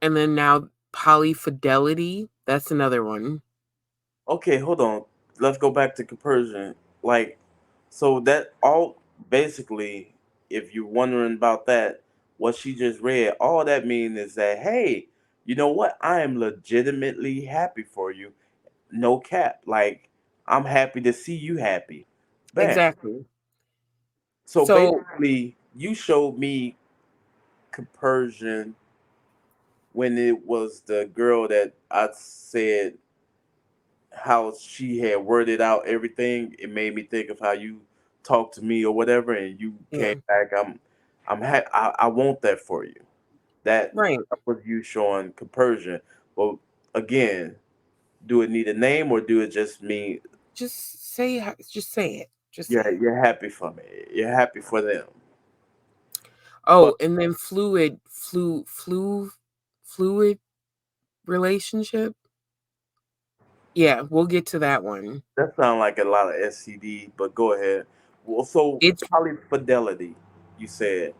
And then now polyfidelity, that's another one. Okay, hold on. Let's go back to compersion. Like, so that all basically, if you're wondering about that, what she just read, all that means is that, hey, you know what? I am legitimately happy for you. No cap. Like, I'm happy to see you happy. Bam. Exactly. So So basically, you showed me compersion when it was the girl that I said how she had worded out everything. It made me think of how you talked to me or whatever, and you came yeah, back. I want that for you. That right. was you showing compersion. But again, do it need a name or do it just mean Just say it. Just say it. you're happy for me? You're happy for them. But Oh, and then fluid relationship. Yeah, we'll get to that one. that sounds like a lot of SCD. But go ahead. Well, so It's polyfidelity, you said.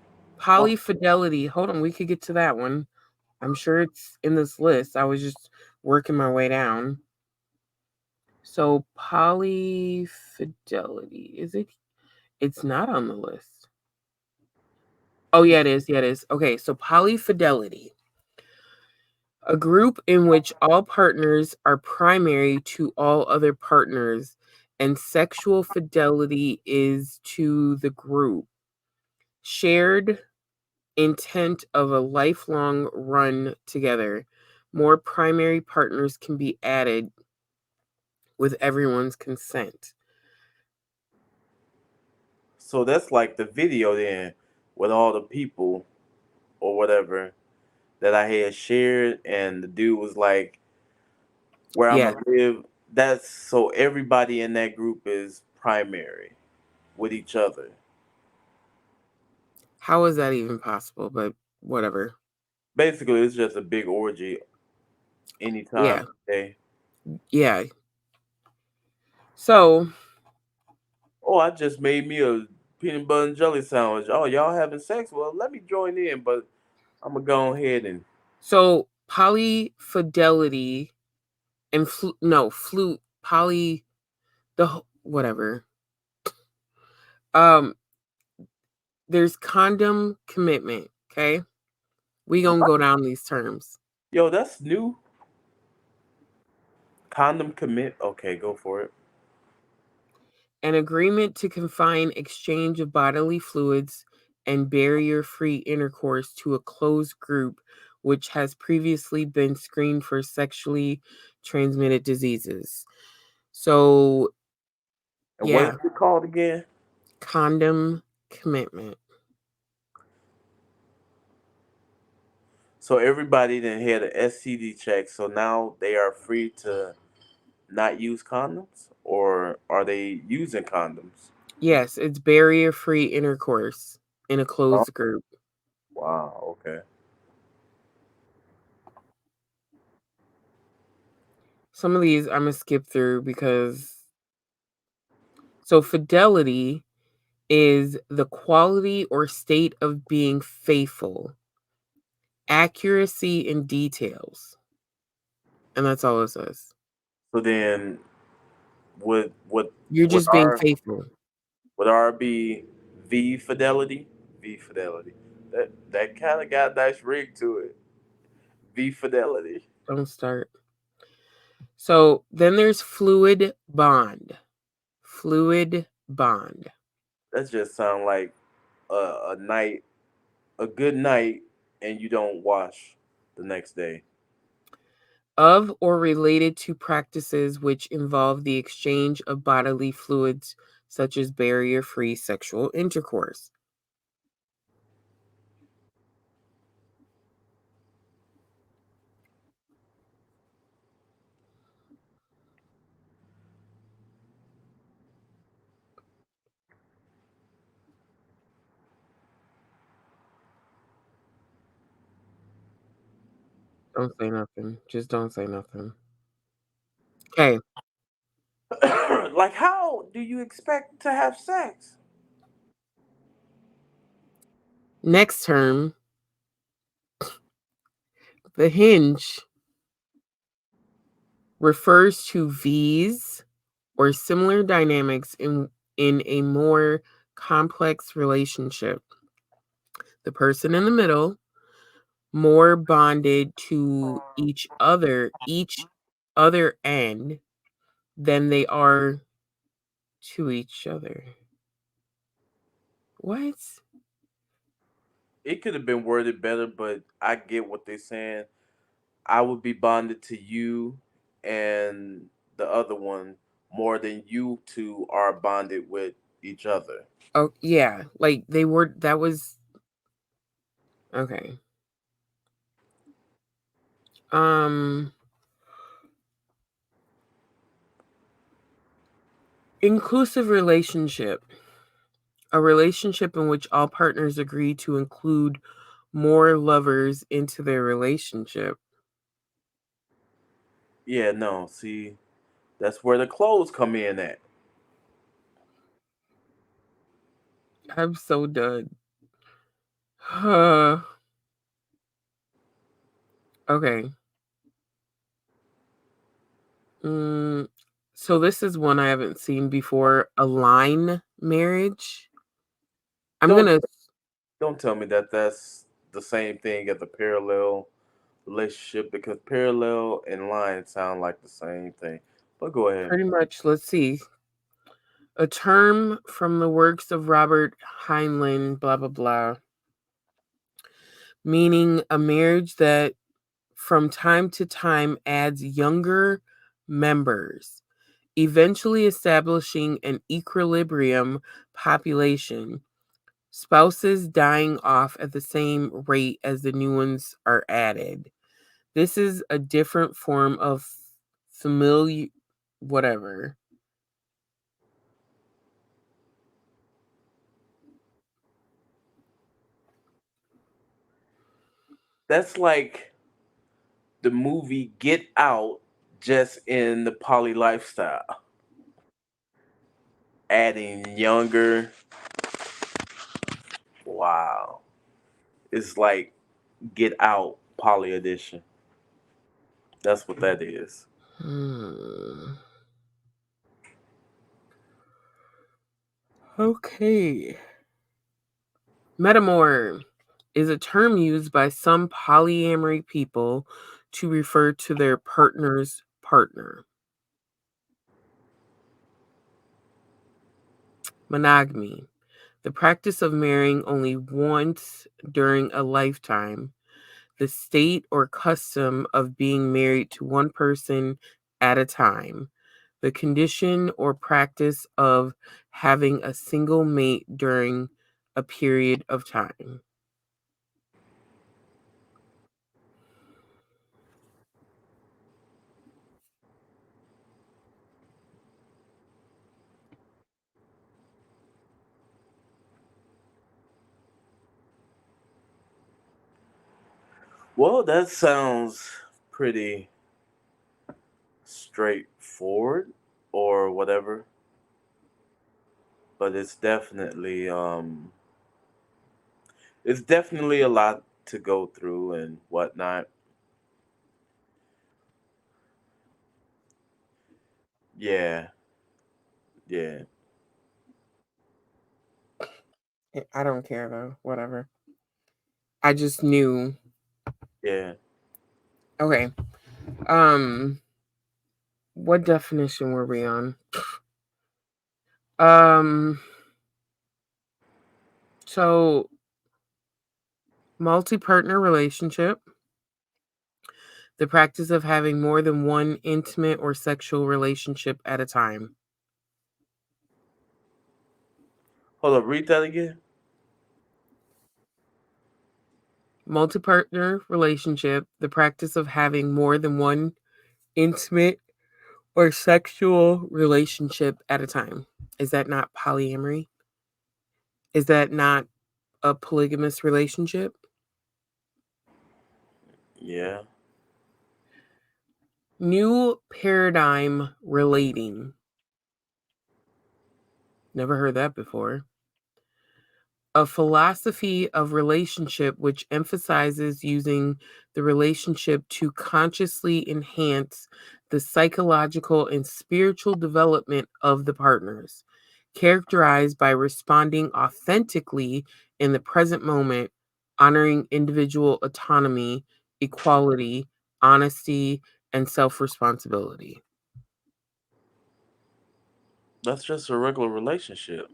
Well, polyfidelity. Hold on, we could get to that one. I'm sure it's in this list. I was just working my way down. So polyfidelity, is it? It's not on the list. Oh yeah, it is. Yeah, it is. Okay, so polyfidelity. A group in which all partners are primary to all other partners and sexual fidelity is to the group. Shared intent of a lifelong run together. More primary partners can be added with everyone's consent. so that's like the video then with all the people or whatever that I had shared, and the dude was like, "Where I'm Yeah. gonna live." That's so everybody in that group is primary with each other. How is that even possible? But whatever. Basically, it's just a big orgy anytime Yeah. of the day. Yeah. So Oh, I just made me a peanut butter and jelly sandwich. Oh, y'all having sex? Well, let me join in, but I'm gonna go ahead and polyfidelity and flute poly whatever. Um there's condom commitment, okay? We gonna go down these terms. yo, that's new. Condom commit. Okay, go for it. An agreement to confine exchange of bodily fluids and barrier-free intercourse to a closed group which has previously been screened for sexually transmitted diseases. So, And what yeah, is it called again? condom commitment. So everybody then had an STD check, so now they are free to not use condoms, or are they using condoms? Yes, it's barrier-free intercourse in a Oh, closed group. wow. Okay. Some of these I'm gonna skip through because so fidelity is the quality or state of being faithful, accuracy in details, and that's all it says. So then, would would You're would just being our faithful. would our be V fidelity? V fidelity. That kind of got a nice ring to it. V fidelity. Don't start. So then there's fluid bond. Fluid bond. That just sound like a night, a good night, and you don't wash the next day. Of or related to practices which involve the exchange of bodily fluids, such as barrier free sexual intercourse. Don't say nothing. Just don't say nothing. Okay. Like, how do you expect to have sex? Next term, The hinge refers to V's or similar dynamics in a more complex relationship. The person in the middle more bonded to each other end than they are to each other. What? It could have been worded better, but I get what they're saying. I would be bonded to you and the other one more than you two are bonded with each other. Oh, yeah. Like they were, that was okay. Um, Inclusive relationship. A relationship in which all partners agree to include more lovers into their relationship. Yeah, no, see, that's where the clothes come in at. I'm so done. okay. Mm, so this is one I haven't seen before. A line marriage. I'm Don't gonna don't tell me that that's the same thing as a parallel relationship because parallel and line sound like the same thing. But go ahead. pretty much. Let's see. A term from the works of Robert Heinlein. Blah blah blah. Meaning a marriage that from time to time adds younger members, eventually establishing an equilibrium population, spouses dying off at the same rate as the new ones are added. This is a different form of familiar whatever. That's like the movie Get Out just in the poly lifestyle. Adding younger. Wow. It's like Get Out Poly Edition. That's what that is. Hmm. Okay. Metamor is a term used by some polyamory people to refer to their partner's partner. Monogamy, the practice of marrying only once during a lifetime, the state or custom of being married to one person at a time, the condition or practice of having a single mate during a period of time. Well, that sounds pretty straightforward or whatever, but it's definitely a lot to go through and whatnot. Yeah, yeah, I don't care though, whatever. I just knew. yeah. Okay. Um what definition were we on? Um so multi-partner relationship, the practice of having more than one intimate or sexual relationship at a time. Hold up, read that again. Multi-partner relationship, the practice of having more than one intimate or sexual relationship at a time. Is that not polyamory? Is that not a polygamous relationship? Yeah. New paradigm relating. Never heard that before. A philosophy of relationship which emphasizes using the relationship to consciously enhance the psychological and spiritual development of the partners, characterized by responding authentically in the present moment, honoring individual autonomy, equality, honesty, and self responsibility. That's just a regular relationship.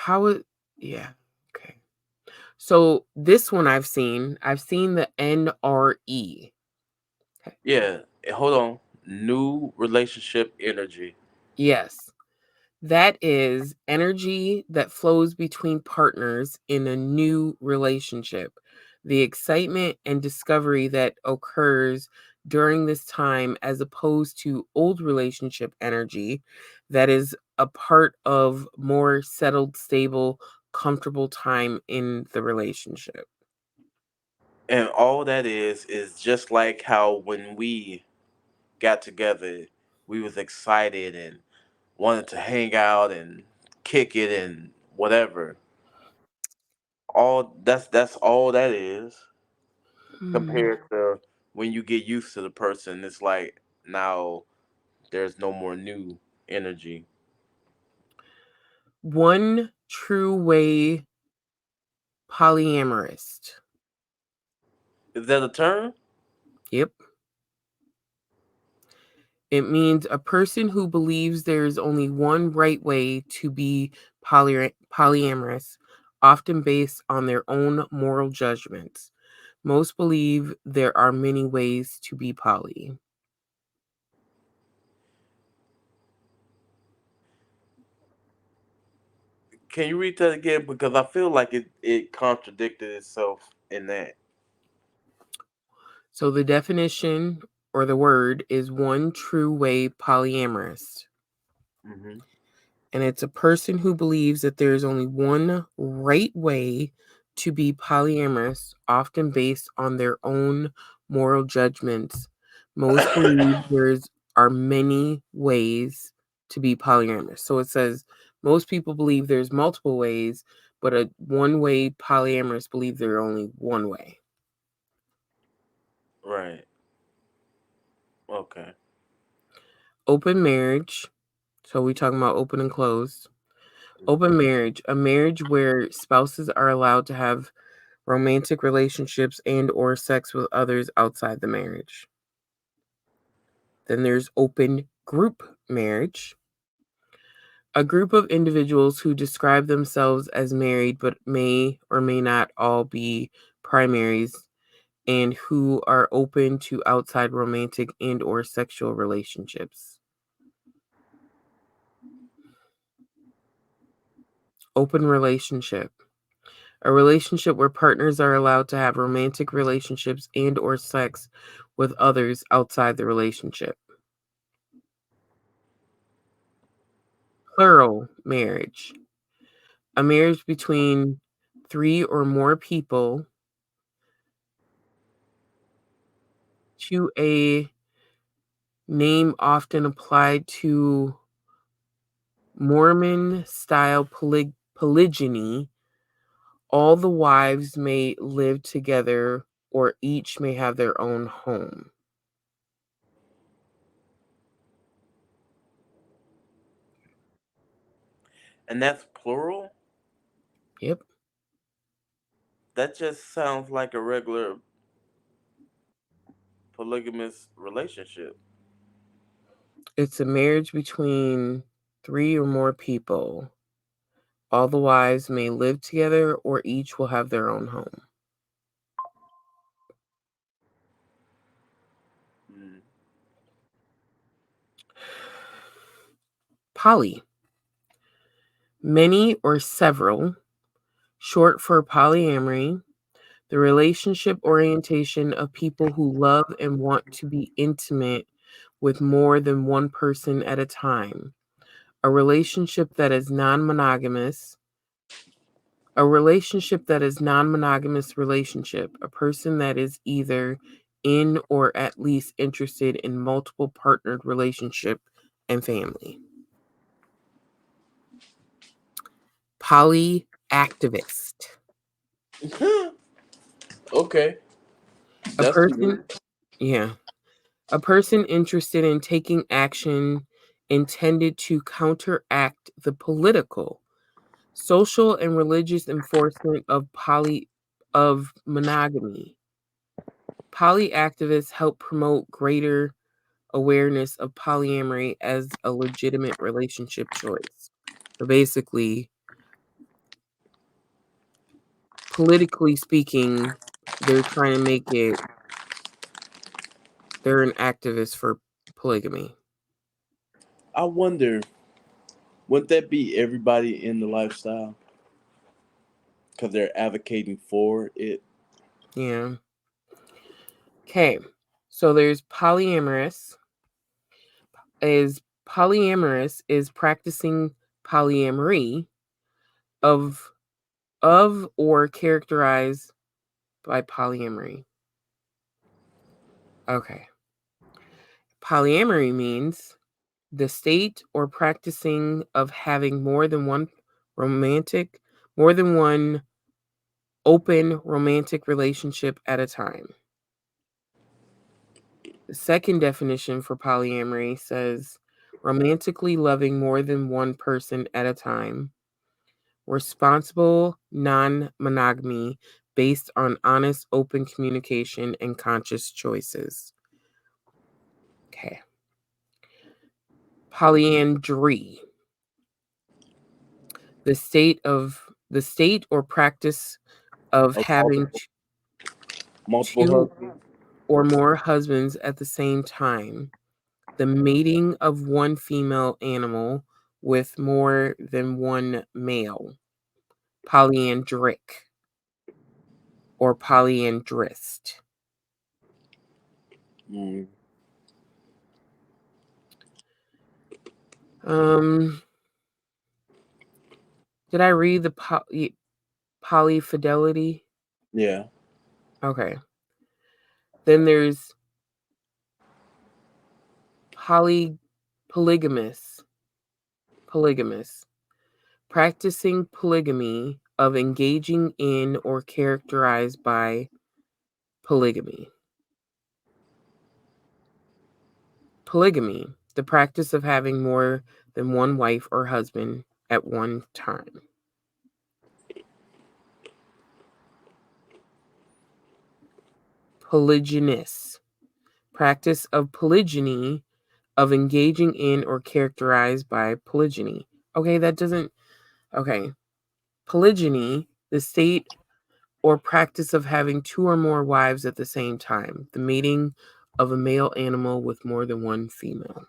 How it, yeah, okay. So this one I've seen the NRE. Okay. Yeah. Hold on. New relationship energy. Yes. That is energy that flows between partners in a new relationship. The excitement and discovery that occurs during this time, as opposed to old relationship energy that is a part of more settled, stable, comfortable time in the relationship. And all that is just like how when we got together, we was excited and wanted to hang out and kick it and whatever. All that's all that is Hmm. compared to when you get used to the person. It's like now there's no more new energy. One true way polyamorist. Is that a term? Yep. It means a person who believes there is only one right way to be polyamorous, often based on their own moral judgments. Most believe there are many ways to be poly. Can you read that again? Because I feel like it contradicted itself in that. So the definition or the word is one true way polyamorous. Hmm. And it's a person who believes that there is only one right way to be polyamorous, often based on their own moral judgments. Most believe there's are many ways to be polyamorous. So it says most people believe there's multiple ways, but a one way polyamorous believe there are only one way. Right. Okay. Open marriage. So we talking about open and closed. Open marriage, a marriage where spouses are allowed to have romantic relationships and or sex with others outside the marriage. Then there's open group marriage, a group of individuals who describe themselves as married but may or may not all be primaries and who are open to outside romantic and or sexual relationships. Open relationship, a relationship where partners are allowed to have romantic relationships and or sex with others outside the relationship. Plural marriage, a marriage between three or more people to a name often applied to Mormon style polygyny. All the wives may live together or each may have their own home. And that's plural? Yep. That just sounds like a regular polygamous relationship. It's a marriage between three or more people. All the wives may live together or each will have their own home. Mm. Poly, many or several, short for polyamory, the relationship orientation of people who love and want to be intimate with more than one person at a time. A relationship that is non-monogamous. A relationship that is non-monogamous relationship. A person that is either in or at least interested in multiple partnered relationship and family. Polyactivist. Okay, A that's some person, good. yeah, a person interested in taking action intended to counteract the political, social, and religious enforcement of monogamy. Polyactivists help promote greater awareness of polyamory as a legitimate relationship choice. So basically, politically speaking, they're trying to make it, they're an activist for polygamy. I wonder, wouldn't that be everybody in the lifestyle? Because they're advocating for it. Yeah. Okay. So there's polyamorous. Polyamorous is practicing polyamory of or characterized by polyamory. Okay. Polyamory means the state or practicing of having romantic, more than one open romantic relationship at a time. The second definition for polyamory says romantically loving more than one person at a time, responsible non monogamy based on honest, open communication and conscious choices. Okay. Polyandry. The state or practice of Of having multiple two husbands. or more husbands at the same time, the mating of one female animal with more than one male, polyandric or polyandrist. Mm, Um, did I read the polyfidelity? yeah. Okay. Then there's poly polygamous, polygamous, practicing polygamy of engaging in or characterized by polygamy. Polygamy, the practice of having more than one wife or husband at one time. Polygynous, practice of polygyny, of engaging in or characterized by polygyny. Okay, that doesn't, okay. Polygyny, the state or practice of having two or more wives at the same time, the mating of a male animal with more than one female.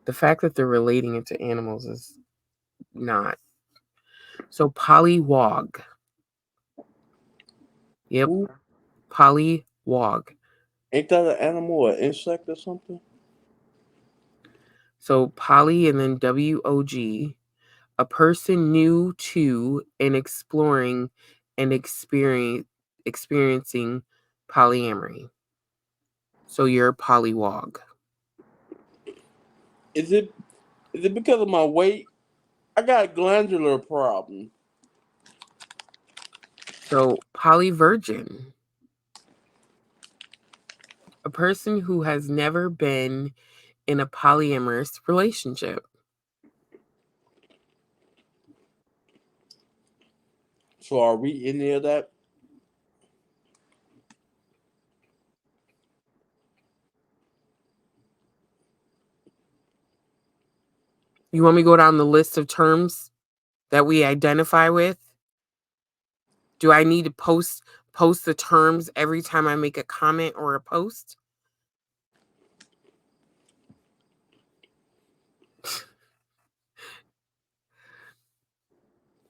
The fact that they're relating it to animals is not. So polywog. Yep, Who? polywog. Ain't that an animal or insect or something? So poly and then WOG, a person new to and exploring and experiencing polyamory. So you're a polywog. Is it is it because of my weight? I got a glandular problem. So polyvirgin, a person who has never been in a polyamorous relationship. So are we any of that? You want me to go down the list of terms that we identify with? Do I need to post the terms every time I make a comment or a post?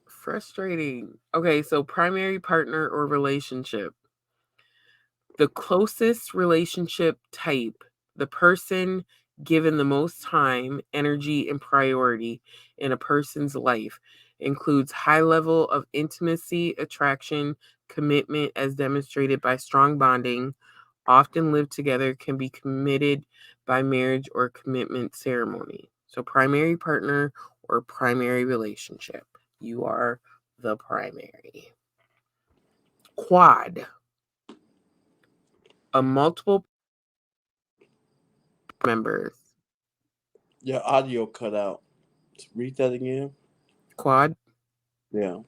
Frustrating. Okay, so primary partner or relationship. The closest relationship type, the person given the most time, energy, and priority in a person's life, includes high level of intimacy, attraction, commitment as demonstrated by strong bonding, often live together, can be committed by marriage or commitment ceremony. So primary partner or primary relationship. You are the primary. Quad. A multiple members. Your audio cut out. Read that again. Quad. Yeah.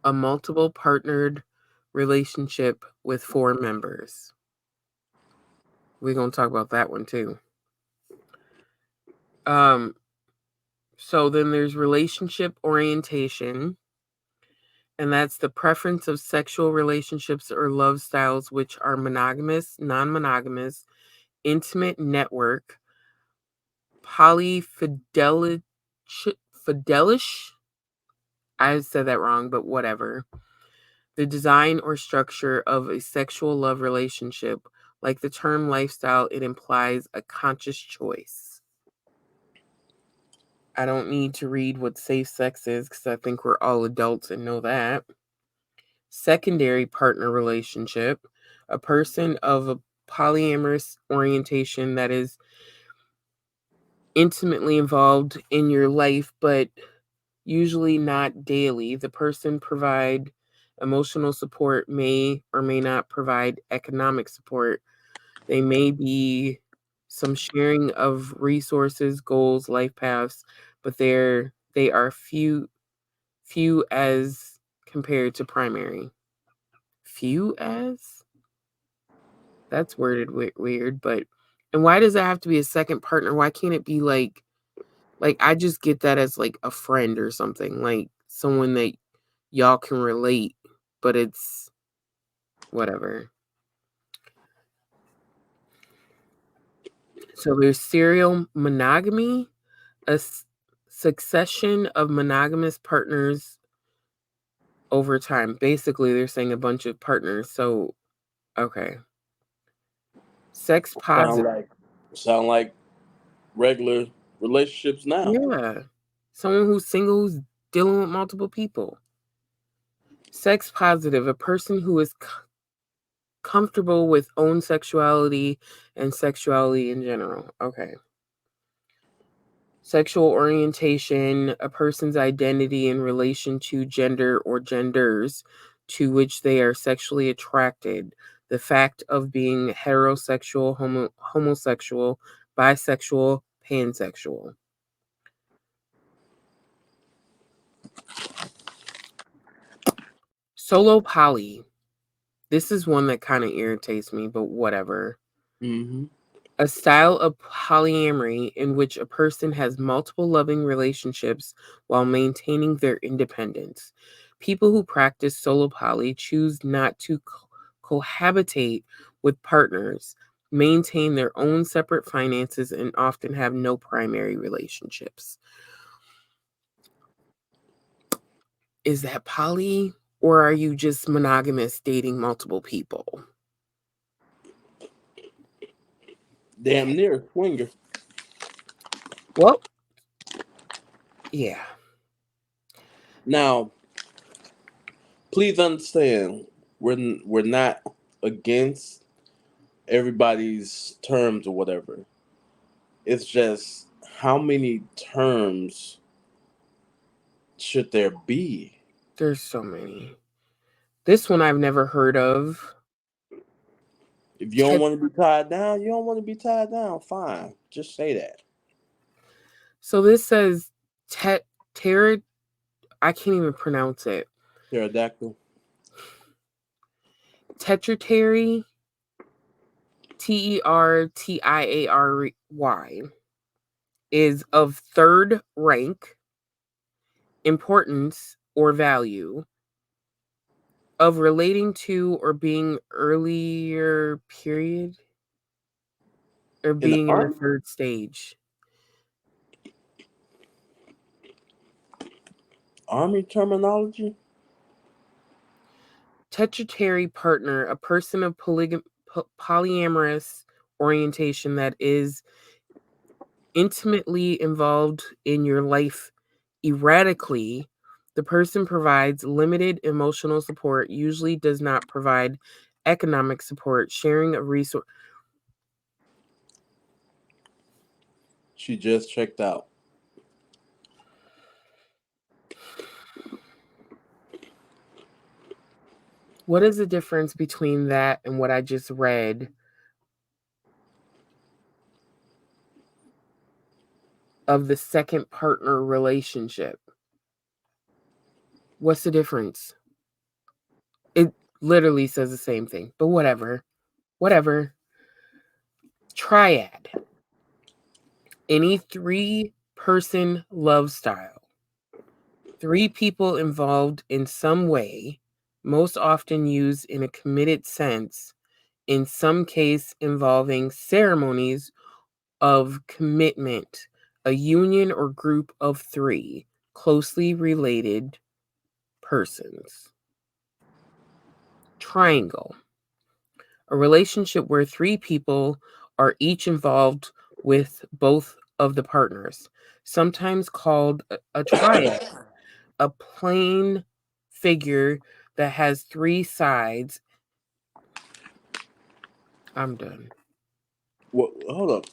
A multiple partnered relationship with 4 members. We're going to talk about that one too. So then there's relationship orientation, and that's the preference of sexual relationships or love styles which are monogamous, non-monogamous, intimate network, polyfidelish. I said that wrong, but whatever. The design or structure of a sexual love relationship, like the term lifestyle, it implies a conscious choice. I don't need to read what safe sex is because I think we're all adults and know that. Secondary partner relationship, a person of a polyamorous orientation that is intimately involved in your life, but usually not daily. The person provide emotional support, may or may not provide economic support. They may be some sharing of resources, goals, life paths, but they are few as compared to primary. Few as? That's worded weird, but and why does it have to be a second partner? Why can't it be like I just get that as like a friend or something, like someone that y'all can relate, but it's whatever. So there's serial monogamy, a succession of monogamous partners over time. Basically, they're saying a bunch of partners. So, okay. Sex positive. Sound like regular relationships now. Yeah. Someone who's single who's dealing with multiple people. Sex positive, a person who is comfortable with own sexuality and sexuality in general. Okay. Sexual orientation, a person's identity in relation to gender or genders to which they are sexually attracted. The fact of being heterosexual, homosexual, bisexual, pansexual. Solo poly. This is one that kind of irritates me, but whatever. Mm-hmm. A style of polyamory in which a person has multiple loving relationships while maintaining their independence. People who practice solo poly choose not to cohabitate with partners, maintain their own separate finances, and often have no primary relationships. Is that poly, or are you just monogamous dating multiple people? Damn near swinger. Well, yeah. Now, please understand, we're not against everybody's terms or whatever. It's just how many terms should there be? There's so many. This one I've never heard of. If you don't want to be tied down, you don't want to be tied down. Fine, just say that. So this says ter I can't even pronounce it. Pterodactyl. Tetrary, Tertiary, is of third rank, importance, or value of relating to or being earlier period or In the being in the army, third stage. army terminology. Tetrary partner, a person of polyamorous orientation that is intimately involved in your life erratically. The person provides limited emotional support, usually does not provide economic support, sharing a resource. She just checked out. What is the difference between that and what I just read of the second partner relationship? What's the difference? It literally says the same thing, but whatever. Whatever. Triad. Any 3-person love style. 3 people involved in some way, most often used in a committed sense, in some case involving ceremonies of commitment, a union or group of 3 closely related persons. Triangle. A relationship where 3 people are each involved with both of the partners, sometimes called a triad, a plane figure that has 3 sides. I'm done. What? Hold up.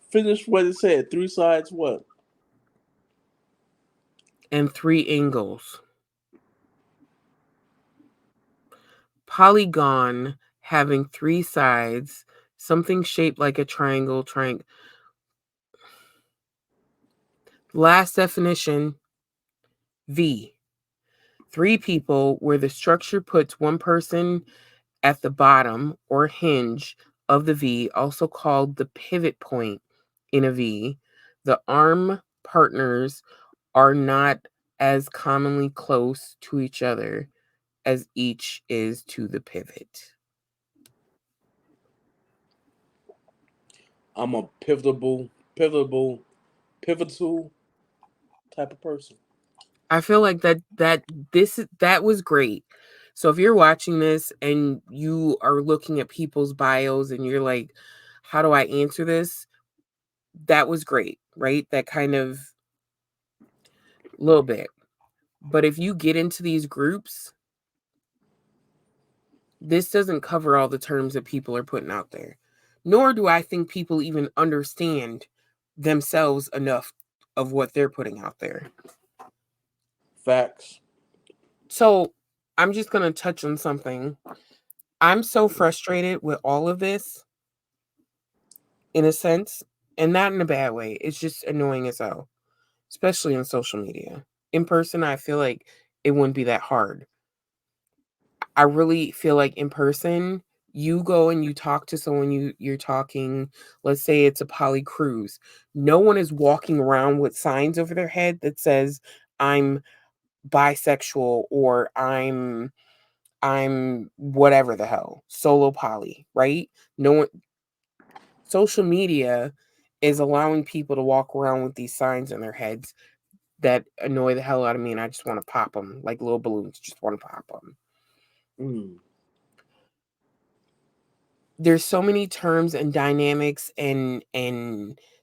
Finish what it said. 3 sides. What? And 3 angles. Polygon having 3 sides, something shaped like a triangle. Last definition, V. 3 people where the structure puts one person at the bottom or hinge of the V, also called the pivot point in a V. The arm partners are not as commonly close to each other as each is to the pivot. I'm a pivotal type of person. I feel like that was great. So if you're watching this and you are looking at people's bios and you're like, how do I answer this? That was great, right? That kind of little bit. But if you get into these groups, this doesn't cover all the terms that people are putting out there. Nor do I think people even understand themselves enough of what they're putting out there. Facts. So I'm just going to touch on something. I'm so frustrated with all of this in a sense, and not in a bad way. It's just annoying as hell, especially on social media. In person, I feel like it wouldn't be that hard. I really feel like in person, you go and you talk to someone, you're talking, let's say it's a poly cruise. No one is walking around with signs over their head that says I'm bisexual or I'm whatever the hell, solo poly, right? No one. Social media is allowing people to walk around with these signs in their heads that annoy the hell out of me, and I just want to pop them like little balloons. Just want to pop them. Mm. There's so many terms and dynamics and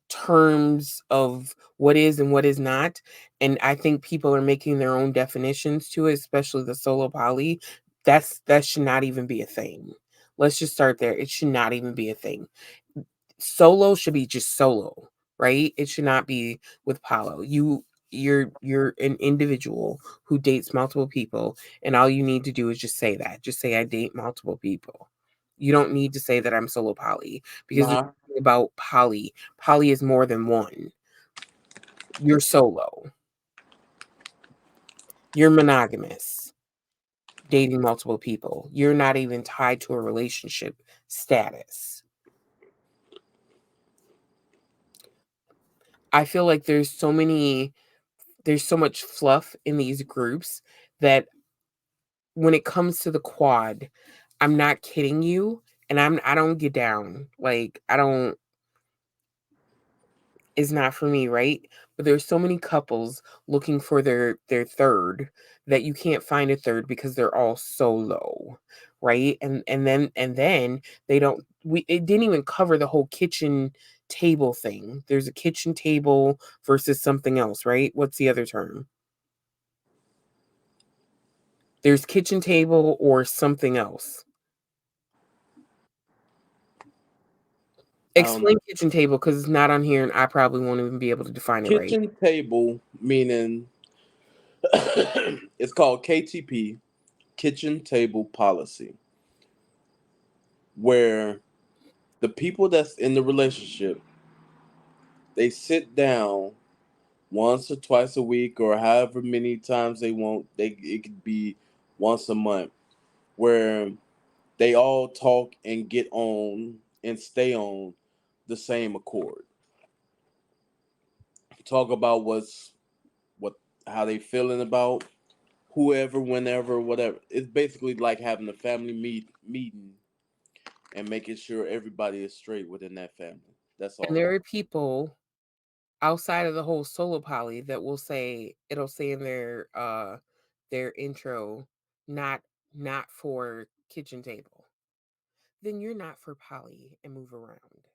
terms of what is and what is not, and I think people are making their own definitions to it, especially the solo poly. That should not even be a thing. Let's just start there. It should not even be a thing. Solo should be just solo, right? It should not be with Paulo. You're an individual who dates multiple people, and all you need to do is just say that. Just say I date multiple people. You don't need to say that I'm solo poly because there's Nah. something about poly. Poly is more than one. You're solo. You're monogamous, dating multiple people. You're not even tied to a relationship status. I feel like there's so much fluff in these groups that when it comes to the quad, I'm not kidding you, and I don't get down. Like I don't it's not for me, right? But there's so many couples looking for their third that you can't find a third because they're all solo, right? And then they don't we it didn't even cover the whole kitchen table thing. There's a kitchen table versus something else, right? What's the other term? There's kitchen table or something else. I don't know. Explain kitchen table because it's not on here and I probably won't even be able to define it right. Kitchen table meaning it's called KTP, kitchen table policy, where the people that's in the relationship, they sit down once or twice a week or however many times they want. It could be once a month, where they all talk and get on and stay on the same accord. Talk about what how they feeling about whoever, whenever, whatever. It's basically like having a family meeting and making sure everybody is straight within that family. That's And all. there are people outside of the whole solo poly that will say it'll say in their intro, not for kitchen table. Then you're not for poly and move around.